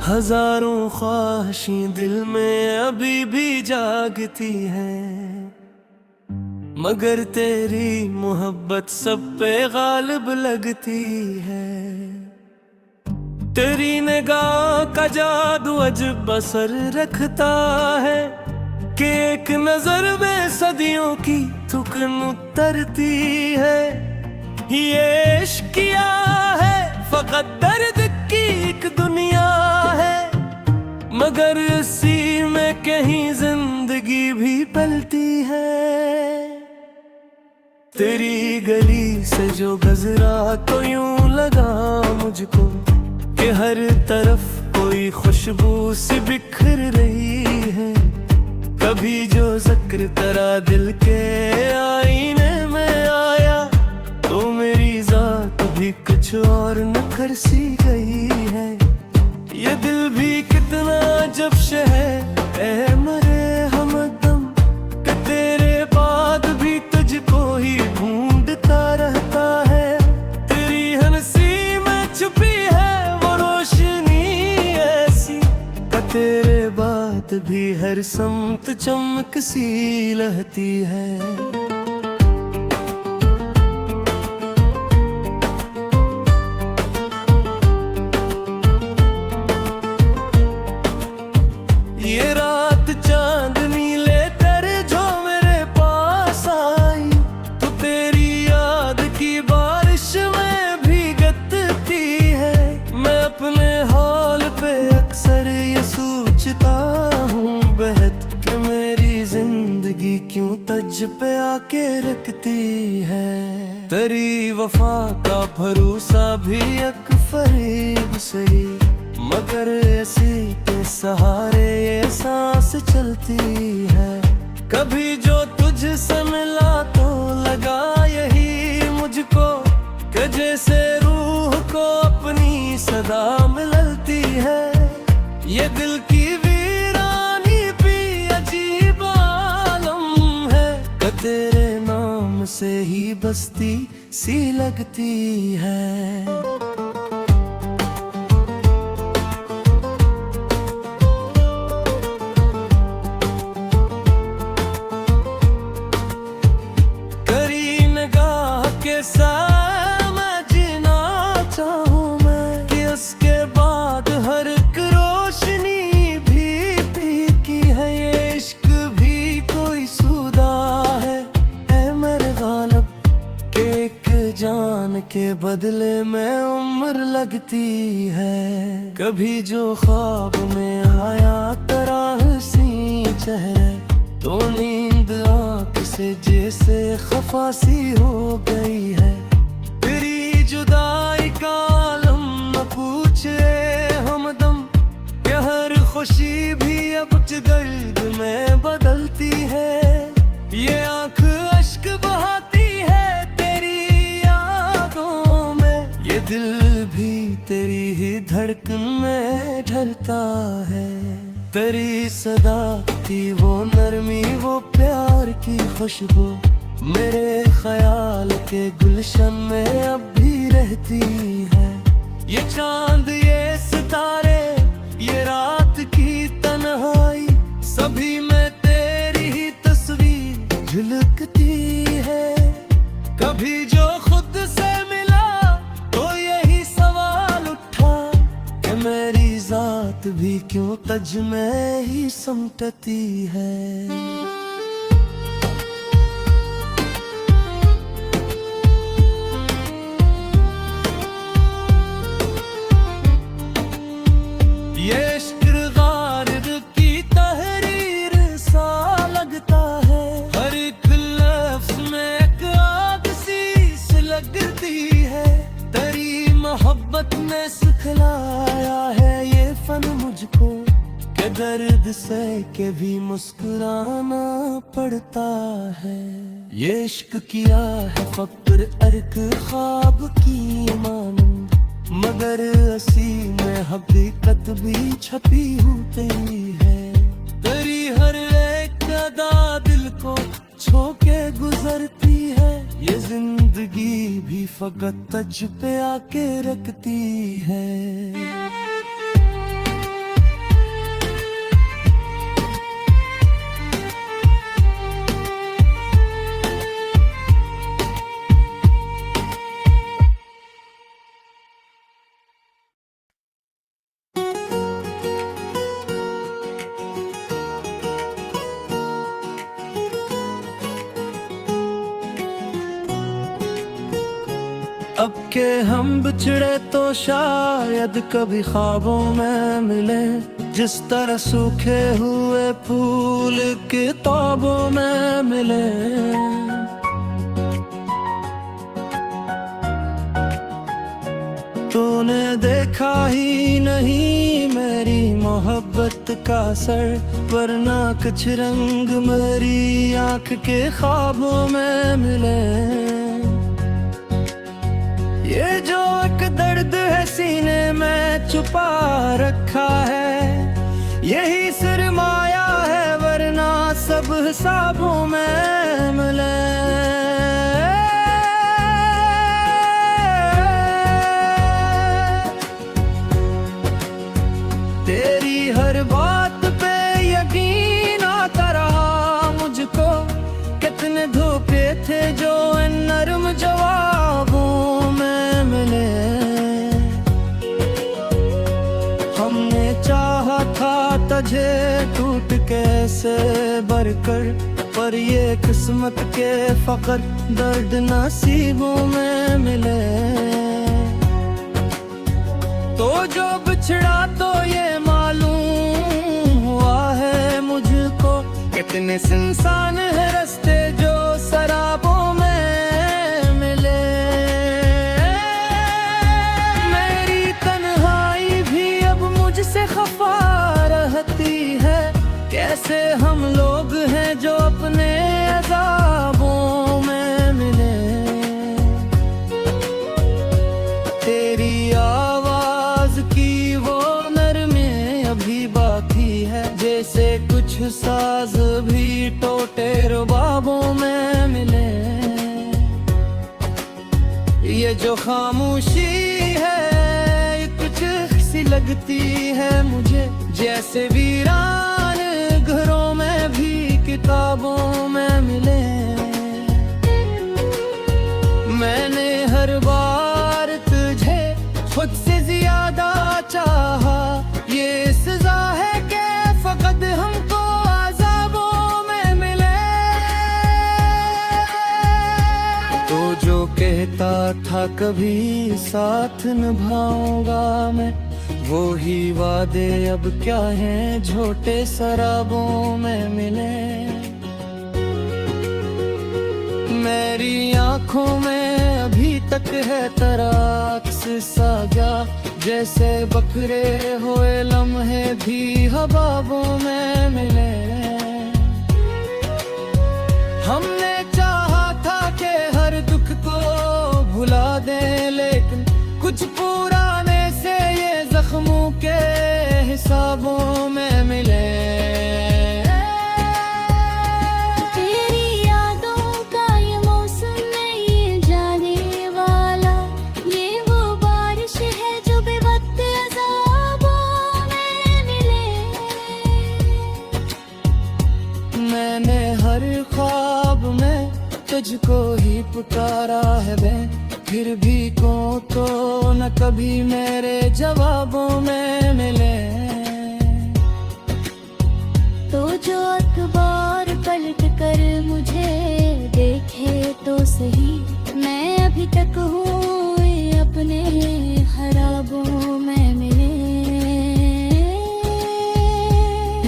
हजारों ख्वाहिशें दिल में अभी भी जागती हैं, मगर तेरी मोहब्बत सब पे गालिब लगती है। तेरी निगाह का जादू अजब असर रखता है कि एक नजर में सदियों की थुकन उतरती है। ये इश्क किया है फकत दर्द की एक दुनिया है, मगर इसी में कहीं जिंदगी भी पलती है। तेरी गली से जो गुजरा तो यूं लगा मुझको कि हर तरफ कोई खुशबू सी बिखर रही है। कभी जो जिक्र तेरा दिल के आईने में आया तो मेरी जात भी कुछ और नखर सी गई है। ये दिल भी कितना जब है ऐ मरे हमदम कि तेरे बाद भी तुझको ही ढूंढता रहता है। तेरी हंसी में छुपी है वो रोशनी ऐसी कि तेरे बाद भी हर समत चमक सी लहती है। ये रात चांदनी लेकर जो मेरे पास आई तो तेरी याद की बारिश में भीगती है। मैं अपने हाल पे अक्सर ये सोचता हूँ बेहद कि मेरी जिंदगी क्यों तज पे आके रखती है। तेरी वफा का भरोसा भी एक फरेब सही, मगर ऐसी के सहारे ये सांस चलती है। कभी जो तुझसे मिला तो लगा यही मुझको कि जैसे रूह को अपनी सदा मिलती है। ये दिल की वीरानी भी अजीब आलम है कि तेरे नाम से ही बस्ती सी लगती है। मैं जीना चाहूँ मैं कि उसके बाद हर एक रोशनी भी फीकी है। ये इश्क भी कोई सूदा है ऐ मेरे गालिब के एक जान के बदले में उम्र लगती है। कभी जो ख्वाब में आया तरह सी चेहरे तो नींद आँख से जैसे खफासी हो गई है। तेरी जुदाई का आलम न पूछे हमदम कि हर खुशी भी अब दर्द में बदलती है। ये आँख अश्क बहाती है तेरी यादों में, ये दिल भी तेरी ही धड़कन में ढलता है। तेरी सदा की वो नरमी वो प्यार की खुशबू मेरे ख्याल के गुलशन में अब भी रहती है। ये चांद ये सितारे ये रात की तन्हाई सभी में तेरी ही तस्वीर झलकती है। कभी जो खुद से मिला तो यही सवाल उठा कि मेरी जात भी क्यों तज में ही समटती है। ये इश्क गालिब की तहरीर सा लगता है, हर एक लफ्ज़ में एक आग सी लगती है। तेरी मोहब्बत ने सिखलाया है ये फन मुझको कि दर्द से के भी मुस्कुराना पड़ता है। ये इश्क किया है फक्र अर्क ख्वाब की मानंद, मगर असी में हकीकत भी छपी होती है। तेरी हर एक अदा दिल को छू के गुजरती है। ये जिंदगी भी फकत तज पे आके रखती है। अब के हम बिछड़े तो शायद कभी ख्वाबों में मिले, जिस तरह सूखे हुए फूल किताबों में मिले। तूने देखा ही नहीं मेरी मोहब्बत का असर, वरना कुछ रंग मेरी आँख के ख्वाबों में मिले। ये जो एक दर्द है सीने में छुपा रखा है, यही सरमाया है वरना सब हिसाबों में मिले। तेरी हर बात पे यकीन आता रहा मुझको, कितने धोखे थे जो इन नर्म जवाबों में मिले। हमने चाहा था तुझे टूट कैसे भरकर, पर ये किस्मत के फकर दर्द नसीबों में मिले। तो जो बिछड़ा तो ये मालूम हुआ है मुझको, कितने इंसान है रास्ते जो शराबों में मिले। मेरी तन्हाई भी अब मुझसे खफा रहती है, कैसे हम लोग हैं जो अपने अज़ाबों में मिले। तेरी आवाज की वो नरमे अभी बाकी है, जैसे कुछ साज भी टोटे रुबाबों में मिले। ये जो खामोशी है कुछ सी लगती है मुझे, जैसे वीरान घरों में भी किताबों में मिले। मैंने हर बार तुझे खुद से ज्यादा चाहा, ये सजा है कि फकत हमको अज़ाबों में मिले। तो जो कहता था कभी साथ निभाऊंगा मैं, वो ही वादे अब क्या हैं झूठे शराबों में मिले। मेरी आँखों में अभी तक है तराक्स सा गया, जैसे बखरे हुए लम्हे भी हबाबों में मिले। हमने चाहा था कि हर दुख को भुला दे, लेकिन कुछ पुराने से ये जख्मों के हिसाबों में मिले। मैंने हर ख्वाब में तुझको ही पुकारा है बे, फिर भी को तो न कभी मेरे जवाबों में मिले। तो जो अखबार पलट कर मुझे देखे तो सही, मैं अभी तक हूँ अपने खराबों में मिले।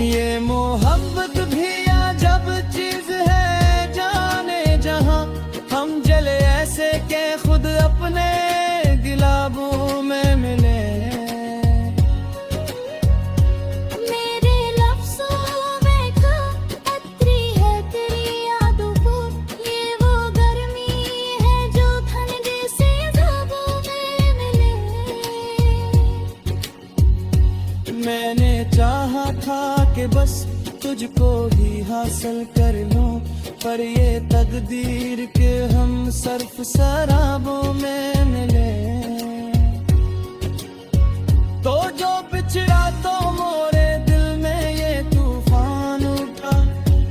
ये मोहब्बत भी अजब चीज है जाने जहां, हम जले ऐसे के खुद अपने गिलाबों में मिले। मेरे लफ्ज़ों में का अतरी है तेरी यादों को, ये वो गर्मी है जो ठंडे से ज़ाबों में मिले। मैंने चाहा था कि बस तुझको ही हासिल कर लूं, पर ये तकदीर के हम सर्फ शराबों में मिले। तो जो बिछड़ा तो मोरे दिल में ये तूफान उठा,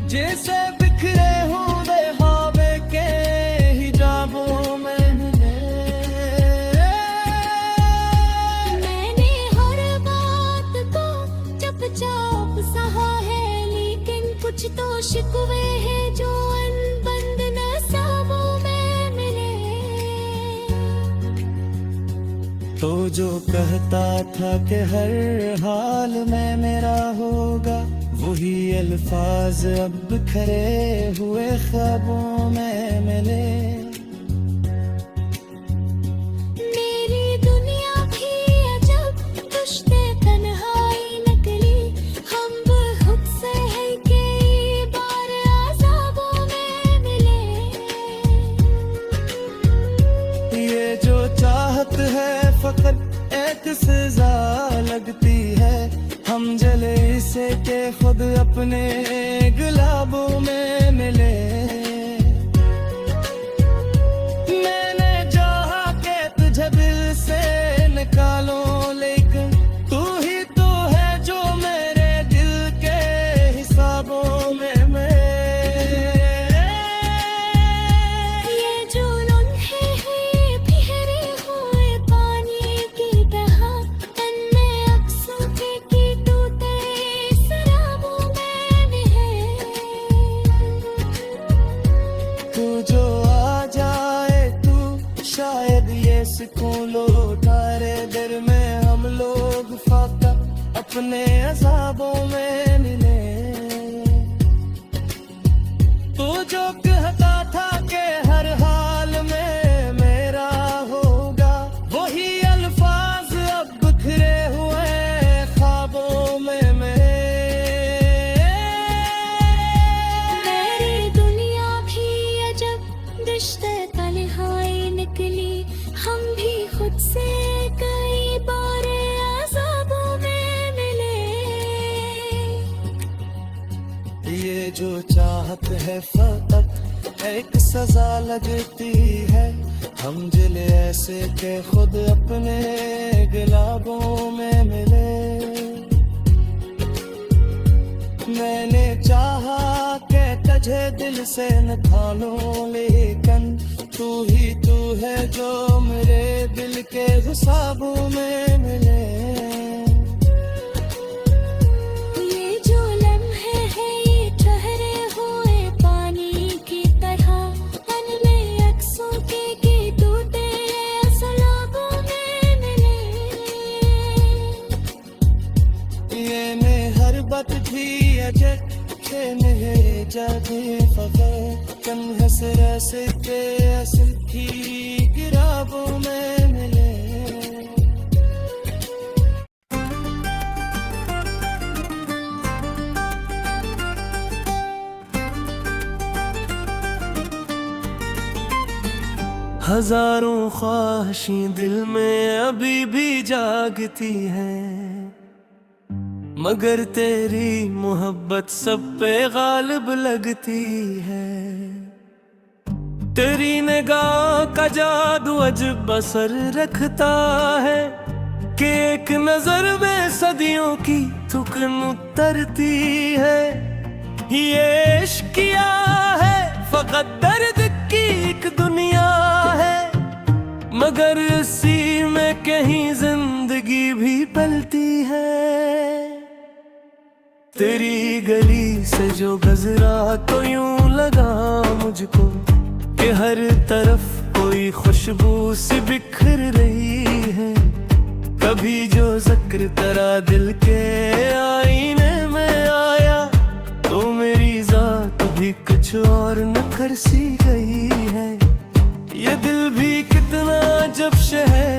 जैसे बिखरे हुए ख्वाबे के हिजाबों में मिले। मैंने हर बात को चुपचाप सहा है, लेकिन कुछ तो शिकवे हैं जो अनबंद नसाबों में मिले। तो जो कहता था कि हर हाल में मेरा होगा, वही अल्फाज अब बिखरे हुए ख्वाबों में मिले। मेरी दुनिया भी अजब दुश्ते तन्हाई निकली, हम खुद से है कई बार अज़ाबों में मिले। ये जो चाहत है फकत एक सजा लगती है, हम जले इसे के खुद अपने गुलाबों में मिले। मैंने चाहा के तुझे दिल से निकालो, लेकिन तू ही तो है जो मेरे दिल के हिसाबों में ये जो लम्हे हैं बिखरे हुए पानी की तरह, तन में अक्सों की टूटे शराबों में है। तू जो आ जाए तू शायद ये सुकून लौटा रे। दिल में हम लोग फकत अपने अज़ाबों में मिले। तू जो कहता था कि हर हाल में मेरा होगा, वही अल्फाज अब बिखरे हुए ख्वाबों में मेरी दुनिया भी अजब दुश्ते तन्हाई निकली, हम भी खुद से कई बार अज़ाबों में मिले। ये जो चाहत है फकत एक सजा लगती है, हम जले ऐसे के खुद अपने गुलाबों में मिले। मैंने चाहा के तुझे दिल से निकालूं, लेकिन तू ही तू है जो मेरे दिल के हिसाबों में मिले। ये जो लम्हे हैं ये ठहरे हुए पानी की तरह, तन में अक्सों की टूटे सलाबों में मिले। ये में हर बात भी अजब के नहीं जाती फकर, कम हसर से के असल की गिराबों में मिले। हजारों ख्वाहिशें दिल में अभी भी जागती हैं, मगर तेरी मोहब्बत सब पे गालिब लगती है। तेरी निगाह का जादू अजब असर रखता है, कि एक नजर में सदियों की थुकन उतरती है। ये इश्क किया है फकत दर्द की एक दुनिया है, मगर इसी में कहीं जिंदगी भी पलती है। तेरी गली से जो गुजरा तो यूं लगा मुझको कि हर तरफ कोई खुशबू सी बिखर रही है। कभी जो जिक्र तेरा दिल के आईने में आया, तो मेरी जात भी कुछ और नखर सी गई है। ये दिल भी कितना जब है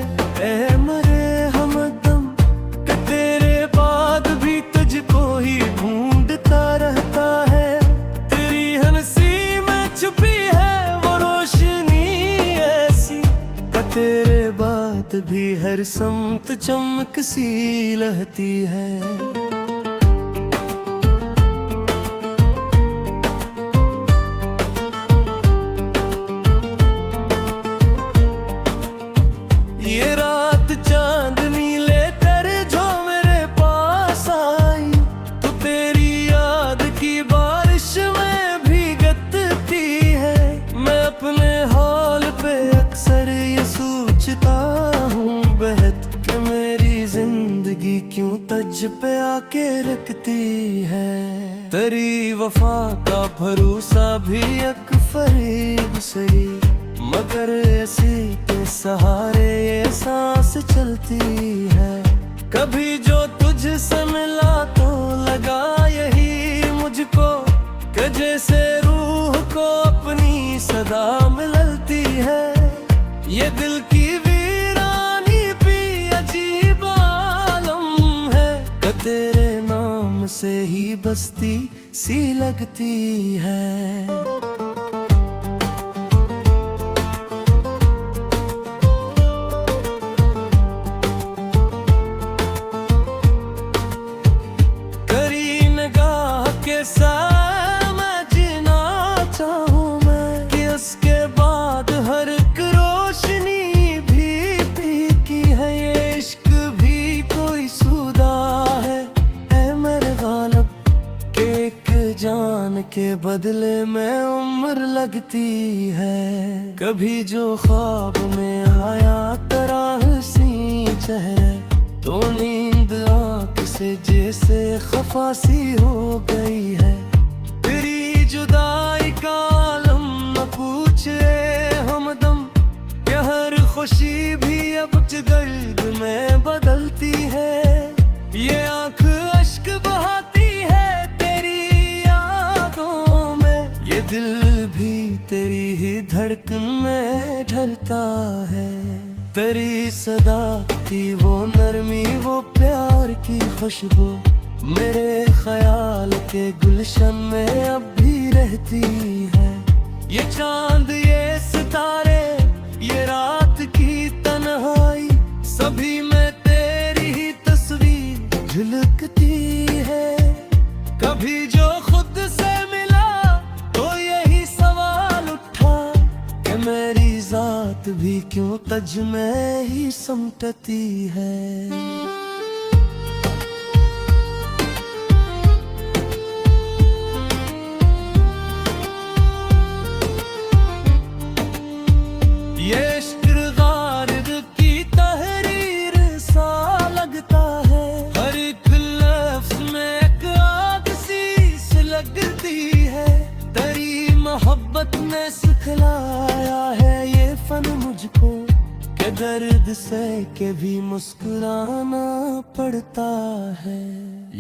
ऐ मरे हमदम, कि तेरे बाद भी तुझको ही ढूंढता रहता है। तेरी हंसी में छुपी है वो रोशनी ऐसी, कि तेरे बाद भी हर समत चमक सी लहती है। ये रात चांदनी लेकर जो मेरे पास आई, तो तेरी याद की बारिश में भीगती है। मैं अपने हाल पे अक्सर ये सोचता हूँ बहत, कि मेरी जिंदगी क्यों तज पे आके रखती है। तेरी वफा का भरोसा भी एक फरेब सही, मगर ऐसी सहारे ये सांस चलती है। कभी जो तुझसे मिला तो लगा यही मुझको कि जैसे रूह को अपनी सदा मिलती है। ये दिल की वीरानी भी अजीब आलम है कि तेरे नाम से ही बस्ती सी लगती है। मैं जीना चाहूँ मैं कि उसके बाद हर एक रोशनी भी फीकी है। ये इश्क भी कोई सुदा है ऐ मेरे गालिब के एक जान के बदले में उम्र लगती है। कभी जो ख्वाब में आया तरह सी चेहरे तो नींद आँख से जैसे खफासी हो गई है। तेरी जुदाई का आलम न पूछे हमदम कि हर खुशी भी अब दर्द में बदलती है। ये आँख अश्क बहाती है तेरी यादों में, ये दिल भी तेरी ही धड़कन में ढलता है। तेरी सदा की वो नरमी वो प्यार की खुशबू मेरे ख्याल के गुलशन में अब भी रहती है। ये चांद ये सितारे ये रात की तन्हाई सभी में तेरी ही तस्वीर झलकती है। कभी जो खुद से मिला तो यही सवाल उठा कि मेरी जात भी क्यों तज में ही समटती है। ये इश्क गालिब की तहरीर सा लगता है। हर एक लफ्ज़ में एक आग सी लगती है। तेरी मोहब्बत ने सिखलाया है ये फन मुझको कि दर्द से के भी मुस्कुराना पड़ता है।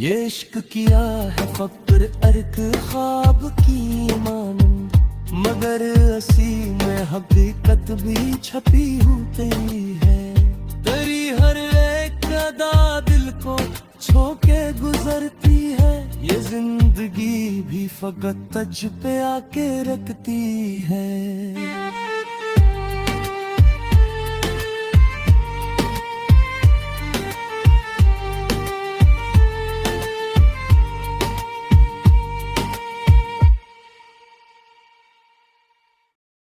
ये इश्क किया है फक्र अर्क ख्वाब की मानंद मगर असी में हकीकत भी छपी होती है। तेरी हर एक अदा दिल को छू के गुजरती है। ये जिंदगी भी फकत तज पे आके रखती है।